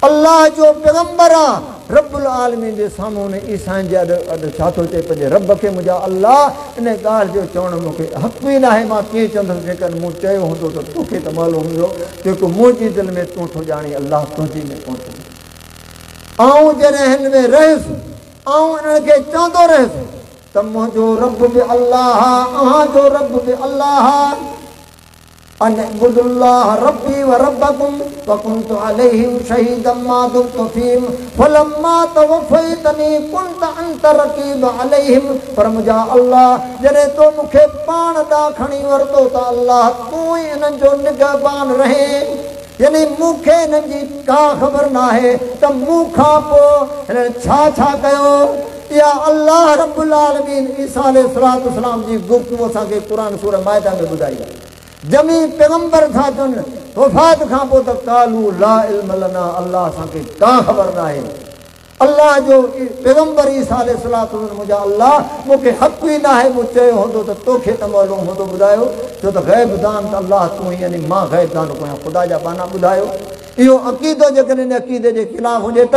अल्लाह जो पैगंबर आहे रब्बुल आलमीन जे साम्हूं ईसाइनि जे अॾु छा थो चए पंहिंजे रब खे मुंहिंजा अल्लाह इन ॻाल्हि जो चवणु मूंखे हक़ ई न आहे। मां कीअं चवंदुसि जेकॾहिं मूं चयो हूंदो त तोखे त मालूम हूंदो जेको मुंहिंजी दिलि में तूं थो ॼाणी अल्लाह तुंहिंजी में कोन थो। ऐं जॾहिं हिन में रहियुसि ऐं इन्हनि खे चवंदो रहियुसि त मुंहिंजो रब बि अल्लाह अहांजो रब बि अल्लाह अन इब्दुल्लाह रब्बी व रब्बकुम व कुन्तु अलैहिम शहीदम मा दुमतु फीहिम फलम्मा तवफ़ैतनी कुन्त अंत रक़ीब अलैहिम। पर मुंहिंजा अल्लाह जॾहिं तो मूंखे पाण ॾांहुं खणी वरितो त अल्लाह तूं ई इन्हनि जो निगहबान रहे। यानी मूंखे हिननि जी का ख़बर न आहे त मूंखां पोइ हिननि छा छा कयो। या अल्लाह रब्बुल आलमीन ईसा अलैहिस्सलातु वस्सलाम जी गुफ़्तगू असांखे क़ुरान सूरह माइदा में ॿुधाई आहे। जमी पैगंबर था चवनि वफ़ात खां पोइ त कालू ला इल्म लना अल्लाह असांखे का ख़बर न आहे। अल्लाह जो पैगंबर ईसा अलैहिस्सलातु वस्सलाम मुंहिंजा अल्लाह मूंखे हक़ ई न आहे मूं चयो हूंदो त तोखे त मालूम हूंदो। ॿुधायो छो त ग़ैब दान त अल्लाह तूं यानी मां ग़ैब दान कोन ख़ुदा जा बाना ॿुधायो। इहो अक़ीदो जेकॾहिं इन अक़ीदे जे ख़िलाफ़ हुजे त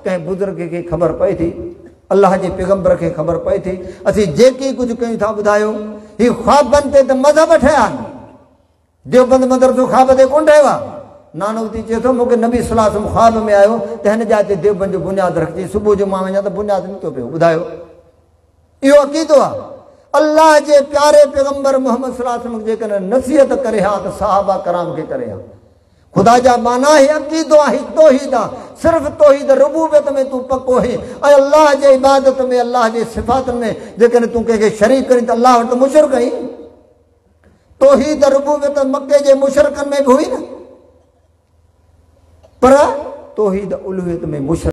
कंहिं बुज़ुर्ग खे ख़बर पए थी अल्लाह जे पैगंबर खे ख़बर पए थी असीं जेकी कुझु कयूं था ॿुधायो ही ख्वाबनि ते त मज़हब ठहिया आहिनि। देवबंद मदरसो ख्वाब ते कोन ठहियो आहे। नानोती चए थो मूंखे नबी सलाह ख्वाब में आयो त हिन जाइ ते देवबंद जो बुनियादु रखिजे। सुबुह जो मां वञा त बुनियादु नथो पियो। ॿुधायो इहो अक़ीदो आहे। अल्लाह जे प्यारे पैगंबर मोहम्मद सल्लल्लाहु अलैहि वसल्लम जेकॾहिं नसीहत करे हा त सहाबा कराम खे करे हा। खुदा जा माना ही अक़ीदो आहे, तौहीद आहे। सिर्फ़ तौहीद रुबूबियत में तूं पको है ऐं अल्लाह जे इबादत में अल्लाह जे सिफ़ातनि में जेकॾहिं तूं कंहिंखे शरीक करीं त अल्लाह वटि मुशरिक आहीं। तौहीद रुबूबियत मके जे मुशरिकनि में बि हुई न, पर तौहीद उलूहियत में मुशरिक